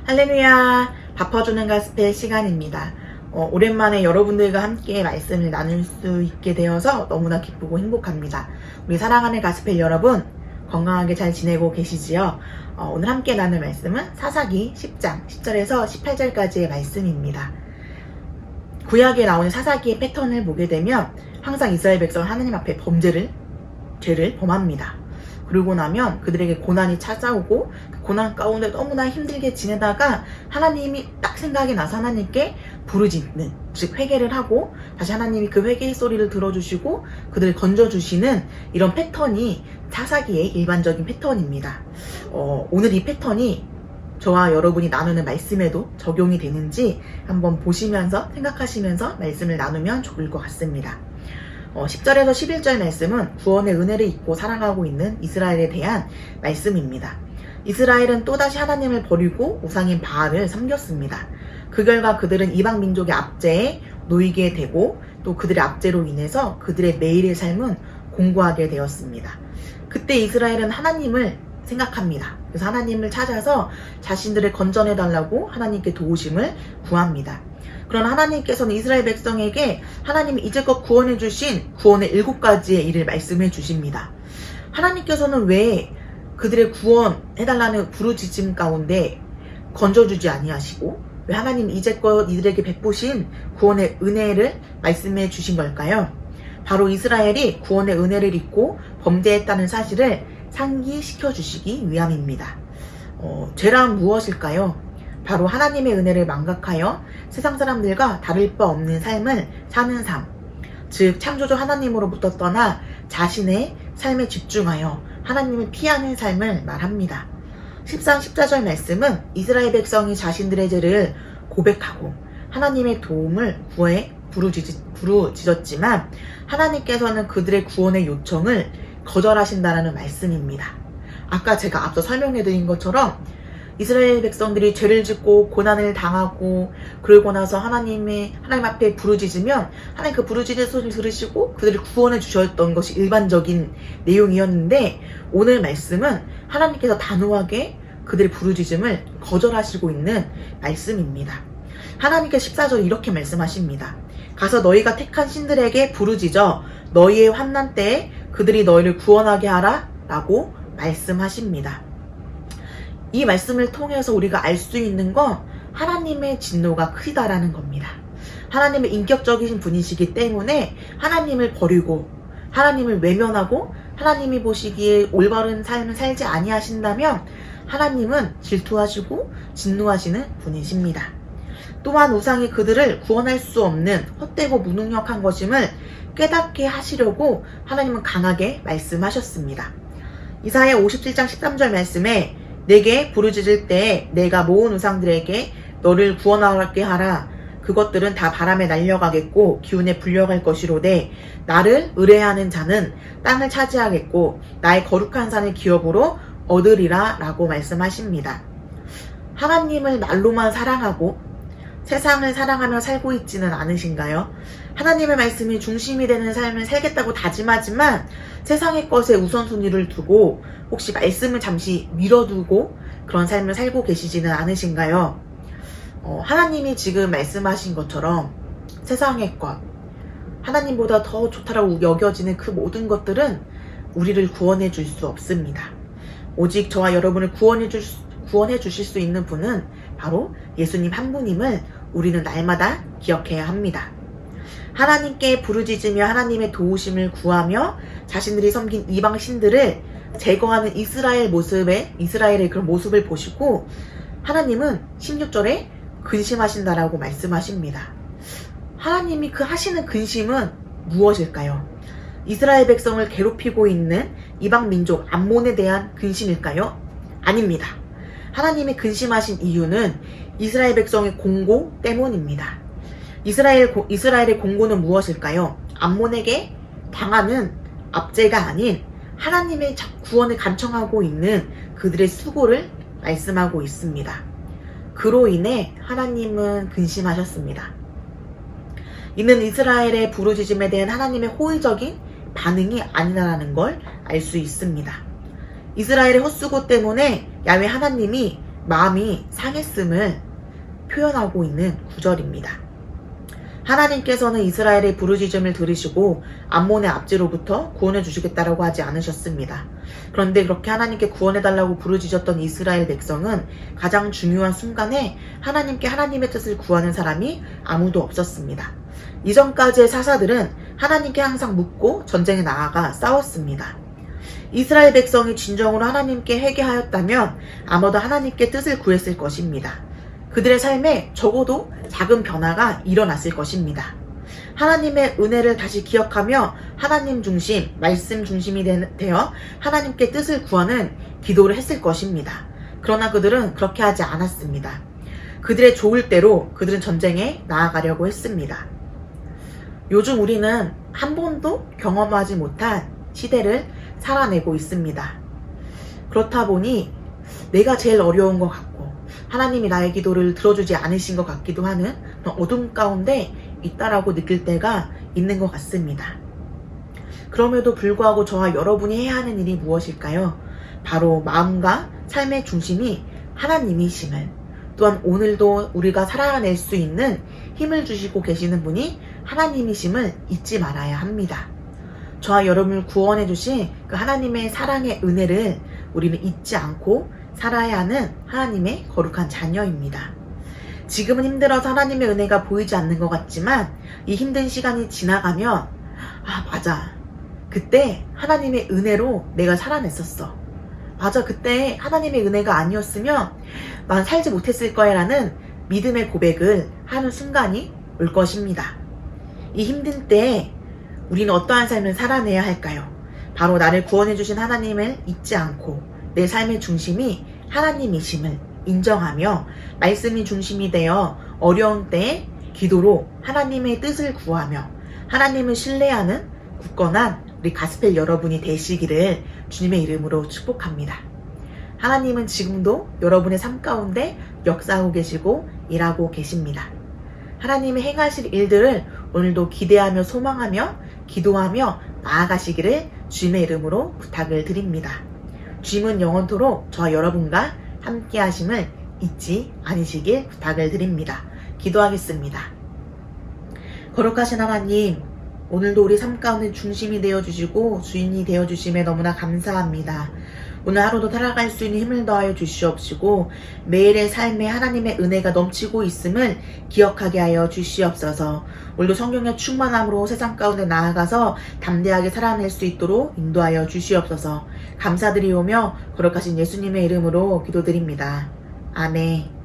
할렐루야, 바퍼주는 가스펠 시간입니다. 오랜만에 여러분들과 함께 말씀을 나눌 수 있게 되어서 너무나 기쁘고 행복합니다. 우리 사랑하는 가스펠 여러분, 건강하게 잘 지내고 계시지요? 오늘 함께 나눌 말씀은 사사기 10장 10절에서 18절까지의 말씀입니다. 구약에 나오는 사사기의 패턴을 보게 되면 항상 이스라엘 백성은 하나님 앞에 죄를 범합니다. 그러고 나면 그들에게 고난이 찾아오고 그 고난 가운데 너무나 힘들게 지내다가 하나님이 딱 생각이 나서 하나님께 부르짖는, 즉 회개를 하고 다시 하나님이 그 회개의 소리를 들어주시고 그들을 건져주시는 이런 패턴이 사사기의 일반적인 패턴입니다. 오늘 이 패턴이 저와 여러분이 나누는 말씀에도 적용이 되는지 한번 보시면서 생각하시면서 말씀을 나누면 좋을 것 같습니다. 10절에서 11절 말씀은 구원의 은혜를 입고 살아가고 있는 이스라엘에 대한 말씀입니다. 이스라엘은 또다시 하나님을 버리고 우상인 바알을 섬겼습니다. 그 결과 그들은 이방 민족의 압제에 놓이게 되고 또 그들의 압제로 인해서 그들의 매일의 삶은 공고하게 되었습니다. 그때 이스라엘은 하나님을 생각합니다. 그래서 하나님을 찾아서 자신들을 건져내달라고 하나님께 도우심을 구합니다. 그러나 하나님께서는 이스라엘 백성에게 하나님이 이제껏 구원해 주신 구원의 7가지의 일을 말씀해 주십니다. 하나님께서는 왜 그들의 구원해달라는 부르짖음 가운데 건져주지 아니하시고 왜 하나님 이제껏 이들에게 베푸신 구원의 은혜를 말씀해 주신 걸까요? 바로 이스라엘이 구원의 은혜를 입고 범죄했다는 사실을 상기시켜 주시기 위함입니다. 죄란 무엇일까요? 바로 하나님의 은혜를 망각하여 세상 사람들과 다를 바 없는 삶을 사는 삶, 즉 창조주 하나님으로부터 떠나 자신의 삶에 집중하여 하나님을 피하는 삶을 말합니다. 13, 14절 말씀은 이스라엘 백성이 자신들의 죄를 고백하고 하나님의 도움을 구해 부르짖었지만 하나님께서는 그들의 구원의 요청을 거절하신다는 말씀입니다. 아까 제가 앞서 설명해드린 것처럼 이스라엘 백성들이 죄를 짓고 고난을 당하고 그러고 나서 하나님 앞에 부르짖으면 하나님 그 부르짖는 소리를 들으시고 그들을 구원해 주셨던 것이 일반적인 내용이었는데 오늘 말씀은 하나님께서 단호하게 그들의 부르짖음을 거절하시고 있는 말씀입니다. 하나님께서 14절 이렇게 말씀하십니다. 가서 너희가 택한 신들에게 부르짖어 너희의 환난 때에 그들이 너희를 구원하게 하라 라고 말씀하십니다. 이 말씀을 통해서 우리가 알 수 있는 건 하나님의 진노가 크다라는 겁니다. 하나님의 인격적이신 분이시기 때문에 하나님을 버리고 하나님을 외면하고 하나님이 보시기에 올바른 삶을 살지 아니하신다면 하나님은 질투하시고 진노하시는 분이십니다. 또한 우상이 그들을 구원할 수 없는 헛되고 무능력한 것임을 깨닫게 하시려고 하나님은 강하게 말씀하셨습니다. 이사야 57장 13절 말씀에 내게 부르짖을 때 내가 모은 우상들에게 너를 구원하게 하라. 그것들은 다 바람에 날려가겠고 기운에 불려갈 것이로되 나를 의뢰하는 자는 땅을 차지하겠고 나의 거룩한 산을 기업으로 얻으리라 라고 말씀하십니다. 하나님을 말로만 사랑하고 세상을 사랑하며 살고 있지는 않으신가요? 하나님의 말씀이 중심이 되는 삶을 살겠다고 다짐하지만 세상의 것에 우선순위를 두고 혹시 말씀을 잠시 밀어두고 그런 삶을 살고 계시지는 않으신가요? 하나님이 지금 말씀하신 것처럼 세상의 것, 하나님보다 더 좋다라고 여겨지는 그 모든 것들은 우리를 구원해 줄 수 없습니다. 오직 저와 여러분을 구원해 주실 수 있는 분은 바로 예수님 한 분임을 우리는 날마다 기억해야 합니다. 하나님께 부르짖으며 하나님의 도우심을 구하며 자신들이 섬긴 이방 신들을 제거하는 이스라엘의 그런 모습을 보시고 하나님은 16절에 근심하신다라고 말씀하십니다. 하나님이 그 하시는 근심은 무엇일까요? 이스라엘 백성을 괴롭히고 있는 이방 민족 암몬에 대한 근심일까요? 아닙니다. 하나님이 근심하신 이유는 이스라엘 백성의 공고 때문입니다. 이스라엘의 공고는 무엇일까요? 암몬에게 당하는 압제가 아닌 하나님의 구원을 간청하고 있는 그들의 수고를 말씀하고 있습니다. 그로 인해 하나님은 근심하셨습니다. 이는 이스라엘의 부르짖음에 대한 하나님의 호의적인 반응이 아니라는 걸 알 수 있습니다. 이스라엘의 헛수고 때문에 야훼 하나님이 마음이 상했음을 표현하고 있는 구절입니다. 하나님께서는 이스라엘의 부르짖음을 들으시고 암몬의 압제로부터 구원해 주시겠다라고 하지 않으셨습니다. 그런데 그렇게 하나님께 구원해달라고 부르짖었던 이스라엘 백성은 가장 중요한 순간에 하나님께 하나님의 뜻을 구하는 사람이 아무도 없었습니다. 이전까지의 사사들은 하나님께 항상 묻고 전쟁에 나아가 싸웠습니다. 이스라엘 백성이 진정으로 하나님께 회개하였다면 아마도 하나님께 뜻을 구했을 것입니다. 그들의 삶에 적어도 작은 변화가 일어났을 것입니다. 하나님의 은혜를 다시 기억하며 하나님 중심, 말씀 중심이 되어 하나님께 뜻을 구하는 기도를 했을 것입니다. 그러나 그들은 그렇게 하지 않았습니다. 그들의 좋을 대로 그들은 전쟁에 나아가려고 했습니다. 요즘 우리는 한 번도 경험하지 못한 시대를 살아내고 있습니다. 그렇다 보니 내가 제일 어려운 것 같고 하나님이 나의 기도를 들어주지 않으신 것 같기도 하는 어둠 가운데 있다라고 느낄 때가 있는 것 같습니다. 그럼에도 불구하고 저와 여러분이 해야 하는 일이 무엇일까요? 바로 마음과 삶의 중심이 하나님이심을, 또한 오늘도 우리가 살아낼 수 있는 힘을 주시고 계시는 분이 하나님이심을 잊지 말아야 합니다. 저와 여러분을 구원해 주신 그 하나님의 사랑의 은혜를 우리는 잊지 않고 살아야 하는 하나님의 거룩한 자녀입니다. 지금은 힘들어서 하나님의 은혜가 보이지 않는 것 같지만 이 힘든 시간이 지나가면 맞아. 그때 하나님의 은혜로 내가 살아냈었어. 맞아. 그때 하나님의 은혜가 아니었으면 난 살지 못했을 거야 라는 믿음의 고백을 하는 순간이 올 것입니다. 이 힘든 때에 우리는 어떠한 삶을 살아내야 할까요? 바로 나를 구원해 주신 하나님을 잊지 않고 내 삶의 중심이 하나님이심을 인정하며 말씀이 중심이 되어 어려운 때에 기도로 하나님의 뜻을 구하며 하나님을 신뢰하는 굳건한 우리 가스펠 여러분이 되시기를 주님의 이름으로 축복합니다. 하나님은 지금도 여러분의 삶 가운데 역사하고 계시고 일하고 계십니다. 하나님이 행하실 일들을 오늘도 기대하며 소망하며 기도하며 나아가시기를 주님의 이름으로 부탁을 드립니다. 주님은 영원토록 저와 여러분과 함께 하심을 잊지 않으시길 부탁을 드립니다. 기도하겠습니다. 거룩하신 하나님, 오늘도 우리 삶 가운데 중심이 되어주시고 주인이 되어주심에 너무나 감사합니다. 오늘 하루도 살아갈 수 있는 힘을 더하여 주시옵시고 매일의 삶에 하나님의 은혜가 넘치고 있음을 기억하게 하여 주시옵소서. 오늘도 성령의 충만함으로 세상 가운데 나아가서 담대하게 살아낼 수 있도록 인도하여 주시옵소서. 감사드리오며 거룩하신 예수님의 이름으로 기도드립니다. 아멘.